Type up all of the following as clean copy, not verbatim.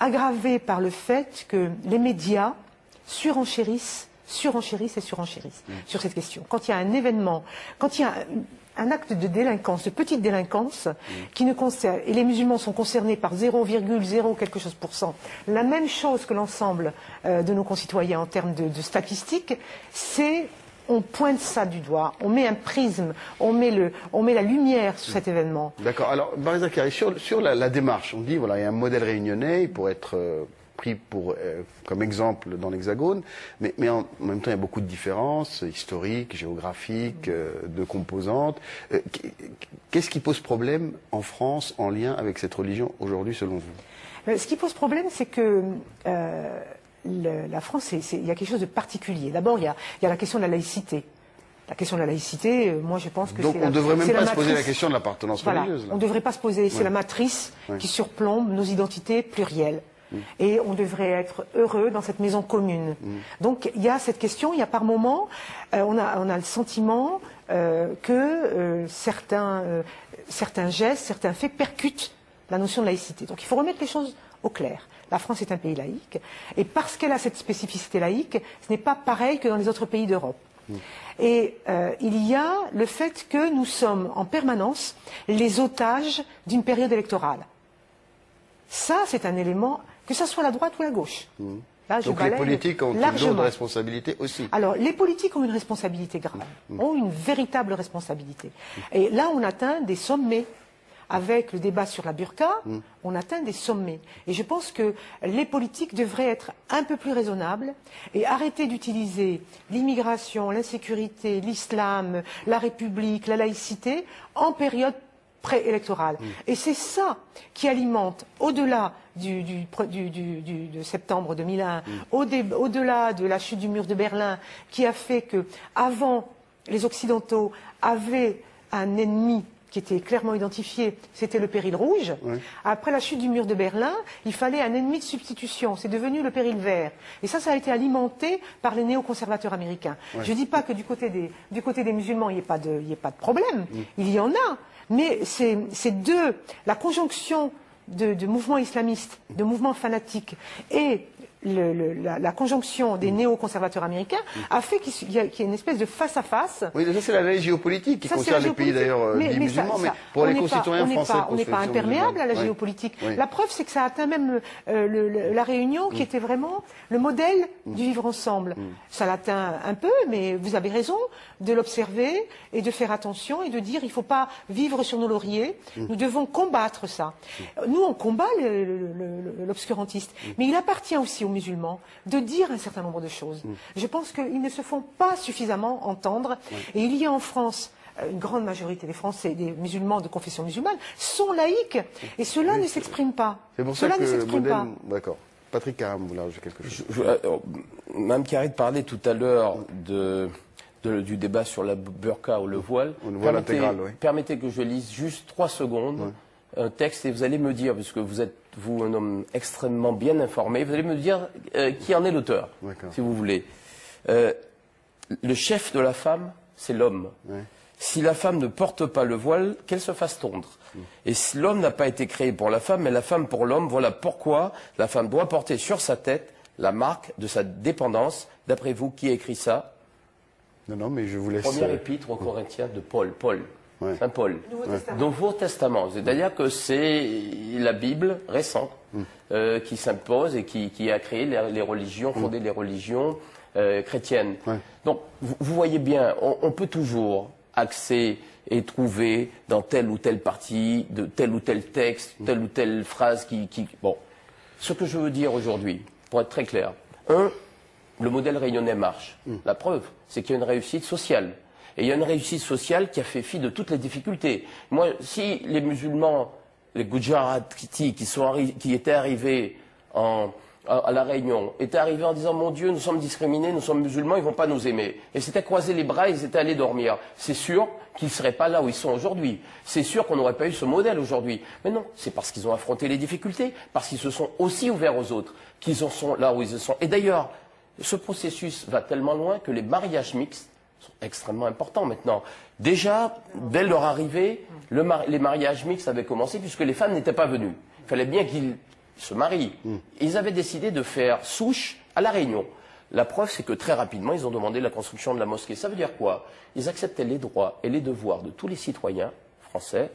aggravée par le fait que les médias surenchérissent sur cette question. Quand il y a un événement, quand il y a un acte de délinquance, de petite délinquance, qui ne concerne, et les musulmans sont concernés par 0,0 quelque chose %, la même chose que l'ensemble de nos concitoyens en termes de statistiques, c'est on pointe ça du doigt, on met un prisme, on met la lumière sur cet événement. D'accord. Alors, Baréa Zakari, sur la démarche, on dit, voilà, il y a un modèle réunionnais, il pourrait être pris comme exemple dans l'Hexagone, mais en même temps, il y a beaucoup de différences historiques, géographiques, de composantes. Qu'est-ce qui pose problème en France en lien avec cette religion aujourd'hui, selon vous? Ce qui pose problème, c'est que la France, il y a quelque chose de particulier. D'abord, il y a la question de la laïcité. La question de la laïcité, moi je pense que donc on ne devrait même pas se poser la question de l'appartenance religieuse. Là. On ne devrait pas se poser, c'est la matrice qui surplombe nos identités plurielles. Et on devrait être heureux dans cette maison commune. Donc il y a cette question, il y a par moments, on a le sentiment que certains gestes, certains faits percutent la notion de laïcité. Donc il faut remettre les choses au clair. La France est un pays laïque, et parce qu'elle a cette spécificité laïque, ce n'est pas pareil que dans les autres pays d'Europe. Et il y a le fait que nous sommes en permanence les otages d'une période électorale. Ça, c'est un élément, que ce soit la droite ou la gauche. Là, donc les politiques ont une lourde responsabilité aussi. Alors, les politiques ont une responsabilité grave, ont une véritable responsabilité. Et là, on atteint des sommets. Avec le débat sur la burqa, on atteint des sommets. Et je pense que les politiques devraient être un peu plus raisonnables et arrêter d'utiliser l'immigration, l'insécurité, l'islam, la République, la laïcité en période préélectorale. Et c'est ça qui alimente, au-delà de septembre 2001, au-delà de la chute du mur de Berlin, qui a fait que, avant, les Occidentaux avaient un ennemi qui était clairement identifié, c'était le péril rouge. Après la chute du mur de Berlin, il fallait un ennemi de substitution. C'est devenu le péril vert. Et ça a été alimenté par les néoconservateurs américains. Je ne dis pas que du côté des musulmans, il n'y ait pas de problème. Il y en a. Mais c'est la conjonction de mouvements islamistes, de mouvements fanatiques et la conjonction des néoconservateurs américains a fait qu'il y a une espèce de face-à-face. Oui, ça c'est la lei géopolitique qui concerne les pays d'ailleurs dits musulmans, mais pour les concitoyens français... On n'est pas imperméable à la géopolitique. La preuve, c'est que ça a atteint même la Réunion, qui était vraiment le modèle du vivre ensemble. Ça l'atteint un peu, mais vous avez raison de l'observer et de faire attention et de dire il ne faut pas vivre sur nos lauriers, nous devons combattre ça. Nous, on combat l'obscurantisme, mais il appartient aussi aux musulmans de dire un certain nombre de choses. Je pense qu'ils ne se font pas suffisamment entendre. Et il y a en France une grande majorité des Français, des musulmans de confession musulmane, sont laïcs. Et cela ne s'exprime pas. C'est pour ça que le modèle... D'accord. Patrick Karam, vous voulez ajouter quelque chose? Mme Karid parlait tout à l'heure du débat sur la burqa ou le voile. Le voile intégral, oui. Permettez que je lise juste 3 secondes un texte et vous allez me dire, puisque vous êtes un homme extrêmement bien informé, vous allez me dire qui en est l'auteur, si vous voulez. Le chef de la femme, c'est l'homme. Si la femme ne porte pas le voile, qu'elle se fasse tondre. Et si l'homme n'a pas été créé pour la femme, mais la femme pour l'homme, voilà pourquoi la femme doit porter sur sa tête la marque de sa dépendance. D'après vous, qui a écrit ça? Non, mais je vous laisse... Première épître aux Corinthiens de Paul. Saint Paul. Nouveau Testament. C'est-à-dire que c'est la Bible récente qui s'impose et qui a créé les religions, fondé les religions chrétiennes. Donc, vous voyez bien, on peut toujours axer et trouver dans telle ou telle partie, de tel ou tel texte, telle ou telle phrase Bon, ce que je veux dire aujourd'hui, pour être très clair, le modèle réunionnais marche. La preuve, c'est qu'il y a une réussite sociale. Et il y a une réussite sociale qui a fait fi de toutes les difficultés. Moi, si les musulmans, les Gujarati qui étaient arrivés à La Réunion, étaient arrivés en disant « Mon Dieu, nous sommes discriminés, nous sommes musulmans, ils ne vont pas nous aimer ». Et s'étaient croisés les bras, ils étaient allés dormir. C'est sûr qu'ils ne seraient pas là où ils sont aujourd'hui. C'est sûr qu'on n'aurait pas eu ce modèle aujourd'hui. Mais non, c'est parce qu'ils ont affronté les difficultés, parce qu'ils se sont aussi ouverts aux autres, qu'ils en sont là où ils sont. Et d'ailleurs, ce processus va tellement loin que les mariages mixtes sont extrêmement importants maintenant. Déjà, dès leur arrivée, les mariages mixtes avaient commencé puisque les femmes n'étaient pas venues. Il fallait bien qu'ils se marient. Ils avaient décidé de faire souche à La Réunion. La preuve, c'est que très rapidement, ils ont demandé la construction de la mosquée. Ça veut dire quoi? Ils acceptaient les droits et les devoirs de tous les citoyens français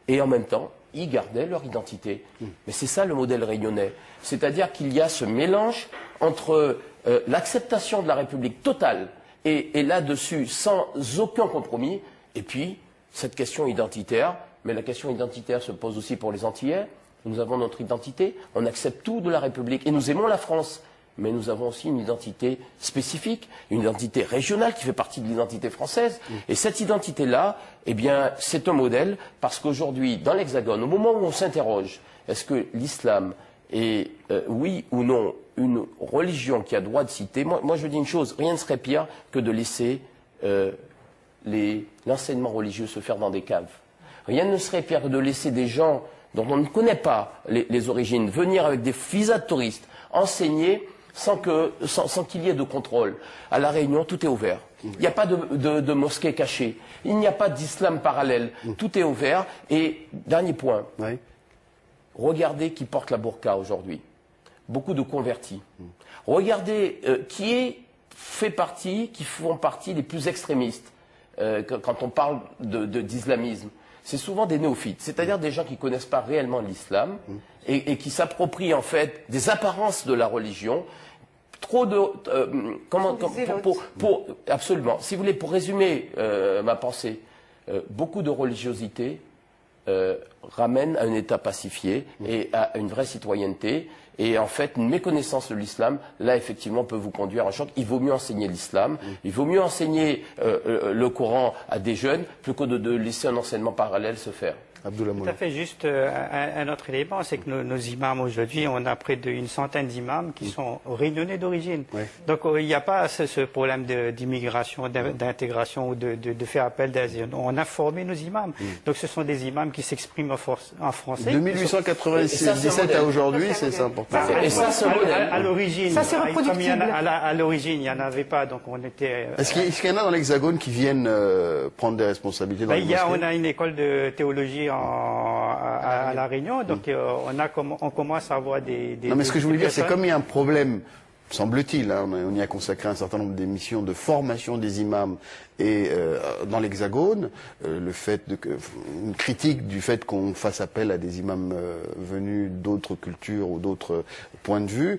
et en même temps, ils gardaient leur identité. Mais c'est ça le modèle réunionnais. C'est-à-dire qu'il y a ce mélange entre l'acceptation de la République totale et là-dessus, sans aucun compromis, et puis cette question identitaire. Mais la question identitaire se pose aussi pour les Antillais. Nous avons notre identité, on accepte tout de la République et nous aimons la France. Mais nous avons aussi une identité spécifique, une identité régionale qui fait partie de l'identité française. Et cette identité-là, eh bien, c'est un modèle parce qu'aujourd'hui, dans l'Hexagone, au moment où on s'interroge, est-ce que l'islam est, oui ou non, une religion qui a droit de citer, moi je dis une chose, rien ne serait pire que de laisser l'enseignement religieux se faire dans des caves. Rien ne serait pire que de laisser des gens dont on ne connaît pas les origines venir avec des visas de touristes, enseigner sans qu'il y ait de contrôle. À La Réunion, tout est ouvert. Il n'y a pas de mosquée cachée. Il n'y a pas d'islam parallèle. Tout est ouvert. Et dernier point, regardez qui porte la burqa aujourd'hui. Beaucoup de convertis. Regardez qui font partie les plus extrémistes quand on parle d'islamisme. C'est souvent des néophytes, c'est-à-dire des gens qui ne connaissent pas réellement l'islam et qui s'approprient en fait des apparences de la religion. Absolument. Si vous voulez, pour résumer ma pensée, beaucoup de religiosité ramène à un État pacifié et à une vraie citoyenneté. Et en fait, une méconnaissance de l'islam, là, effectivement, peut vous conduire à un choc. Il vaut mieux enseigner l'islam, il vaut mieux enseigner le Coran à des jeunes plutôt que de laisser un enseignement parallèle se faire. Tout à fait, juste un autre élément, c'est que nos imams aujourd'hui, on a près d'une centaine d'imams qui sont réunionnais d'origine. Donc il n'y a pas ce problème d'immigration, d'intégration ou de faire appel d'asile. On a formé nos imams. Donc ce sont des imams qui s'expriment en français. De 1897 à aujourd'hui, c'est important. Et ça, c'est un modèle. À l'origine, à l'origine, il n'y en avait pas, donc on était... Est-ce qu'il y en a dans l'Hexagone qui viennent prendre des responsabilités dans les mosquées? On a une école de théologie à La Réunion, donc on commence à avoir des... Non, mais ce que je voulais dire, c'est comme il y a un problème, semble-t-il, hein, on y a consacré un certain nombre d'émissions de formation des imams, et dans l'Hexagone, une critique du fait qu'on fasse appel à des imams venus d'autres cultures ou d'autres points de vue.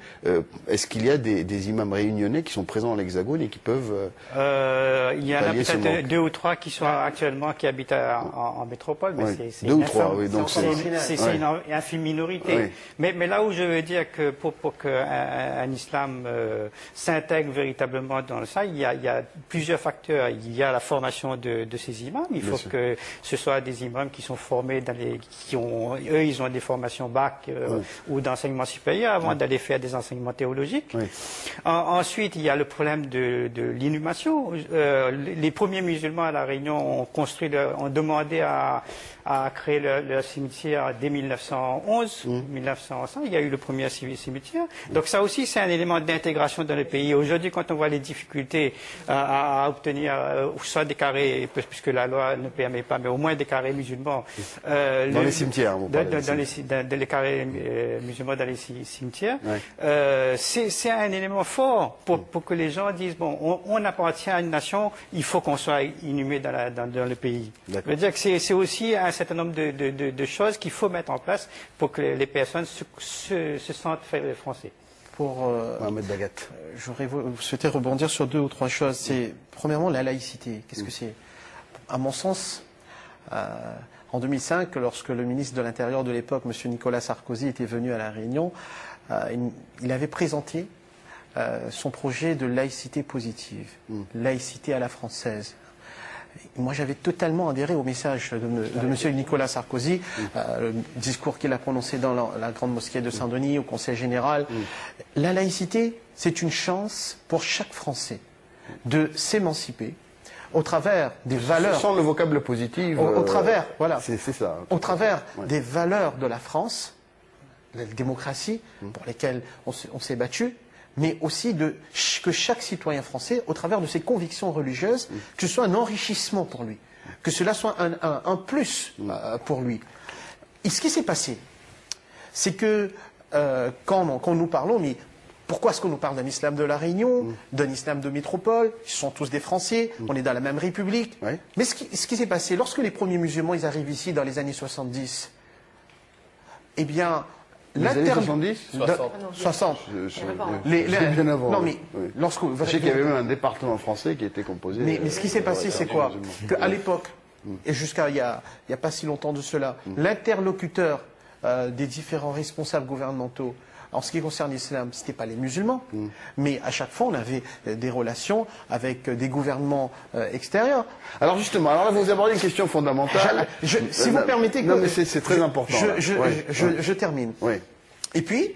Est-ce qu'il y a des imams réunionnais qui sont présents dans l'Hexagone et qui peuvent il y en a peut-être 2 ou 3 qui sont actuellement qui habitent en métropole, mais c'est 2 ou 3, oui, donc c'est une infime minorité. Mais là où je veux dire que pour qu'un islam s'intègre véritablement dans ça, il y a plusieurs facteurs. Il y a la formation de ces imams. Il faut que ce soit des imams qui sont formés ils ont des formations bac ou d'enseignement supérieur avant d'aller faire des enseignements théologiques. Ensuite, il y a le problème de l'inhumation. Les premiers musulmans à La Réunion ont demandé à créer le cimetière dès 1911, 1900. Il y a eu le premier cimetière. Donc ça aussi, c'est un élément d'intégration dans le pays. Aujourd'hui, quand on voit les difficultés à obtenir soit des carrés, puisque la loi ne permet pas, mais au moins des carrés musulmans. Dans les cimetières, vous parlez dans les carrés musulmans dans les cimetières. C'est un élément fort pour que les gens disent, bon, on appartient à une nation, il faut qu'on soit inhumé dans le pays. Ça veut dire que c'est aussi un certain nombre de choses qu'il faut mettre en place pour que les personnes se sentent français. Mohamed Dagat. J'aurais souhaité rebondir sur 2 ou 3 choses. C'est premièrement la laïcité. Qu'est-ce que c'est? À mon sens, en 2005, lorsque le ministre de l'Intérieur de l'époque, M. Nicolas Sarkozy, était venu à La Réunion, il avait présenté son projet de laïcité positive, laïcité à la française. Moi, j'avais totalement adhéré au message de M. Nicolas Sarkozy, le discours qu'il a prononcé dans la grande mosquée de Saint-Denis, au Conseil général. La laïcité, c'est une chance pour chaque Français de s'émanciper au travers des valeurs... Sans le vocable positif... Au travers, voilà. C'est ça. Au travers des valeurs de la France, la démocratie, pour lesquelles on s'est battu, mais aussi que chaque citoyen français, au travers de ses convictions religieuses, que ce soit un enrichissement pour lui, que cela soit un plus pour lui. Et ce qui s'est passé, c'est que quand nous parlons, mais pourquoi est-ce qu'on nous parle d'un islam de la Réunion, d'un islam de métropole? Ils sont tous des Français, on est dans la même République. Ouais. Mais ce qui s'est passé, lorsque les premiers musulmans ils arrivent ici dans les années 70, eh bien... Les années 70 60. Bien avant. Non, mais oui. lorsque... Je sais qu'il y avait même un département français qui était composé... Mais ce qui s'est passé, c'est quoi? Qu'à l'époque, et jusqu'à il y a pas si longtemps de cela, l'interlocuteur des différents responsables gouvernementaux, en ce qui concerne l'islam, ce n'était pas les musulmans, mais à chaque fois, on avait des relations avec des gouvernements extérieurs. Alors justement, alors là, vous abordez une question fondamentale. Si vous permettez... Non, mais c'est très important. Je termine. Oui. Et puis,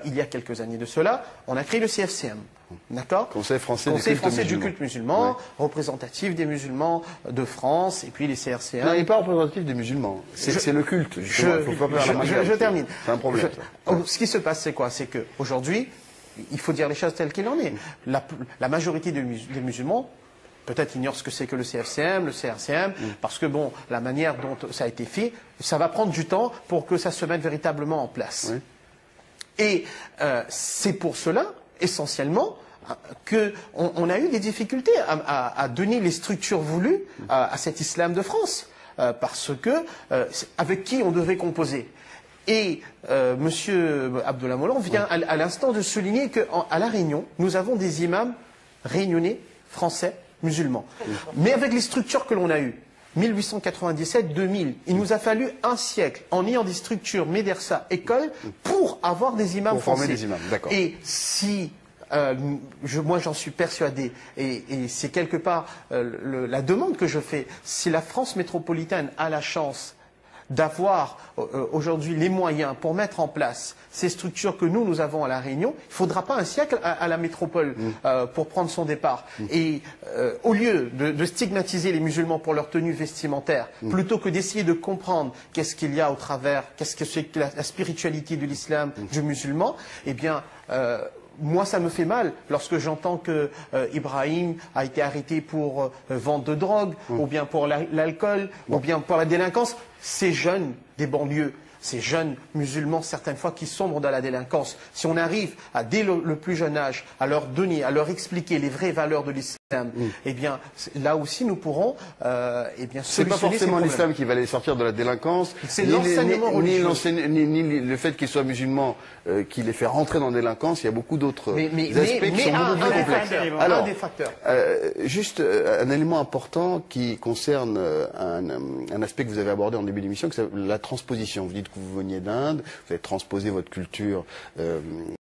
il y a quelques années de cela, on a créé le CFCM. D'accord? Conseil français du culte musulman, représentatif des musulmans de France, et puis les CRCM. Non, il n'est pas représentatif des musulmans. C'est le culte. Je termine. C'est un problème. Ce qui se passe, c'est quoi? C'est qu'aujourd'hui, il faut dire les choses telles qu'elles en est. La majorité des musulmans, peut-être ignorent ce que c'est que le CFCM, le CRCM, parce que bon, la manière dont ça a été fait, ça va prendre du temps pour que ça se mette véritablement en place. Oui. Et c'est pour cela, essentiellement, qu'on a eu des difficultés à donner les structures voulues à cet islam de France, parce que avec qui on devait composer. Et Monsieur Abdullah Molan vient à l'instant de souligner qu'à La Réunion, nous avons des imams réunionnais, français, musulmans. Mais avec les structures que l'on a eues, 1897-2000, il nous a fallu un siècle en ayant des structures médersa, écoles, pour avoir des imams pour français. Former des imams, d'accord. Et si... moi j'en suis persuadé, et c'est quelque part la demande que je fais, si la France métropolitaine a la chance d'avoir aujourd'hui les moyens pour mettre en place ces structures que nous avons à La Réunion, il ne faudra pas un siècle à la métropole pour prendre son départ. Et au lieu de stigmatiser les musulmans pour leur tenue vestimentaire, plutôt que d'essayer de comprendre qu'est-ce qu'il y a au travers, qu'est-ce que c'est que la spiritualité de l'islam, du musulman, eh bien... moi, ça me fait mal lorsque j'entends que Ibrahim a été arrêté pour vente de drogue, ou bien pour l'alcool, ou bien pour la délinquance. Ces jeunes des banlieues, ces jeunes musulmans, certaines fois, qui sombrent dans la délinquance, si on arrive dès le plus jeune âge, à leur donner, à leur expliquer les vraies valeurs de l'islam, eh bien, là aussi, nous pourrons, c'est pas forcément l'islam qui va les sortir de la délinquance, c'est l'enseignement religieux, ni le fait qu'ils soient musulmans qui les fait rentrer dans la délinquance. Il y a beaucoup d'autres aspects qui sont beaucoup plus complexes. Alors, juste un élément important qui concerne un aspect que vous avez abordé en début d'émission, c'est la transposition. Vous dites que vous veniez d'Inde, vous avez transposé votre culture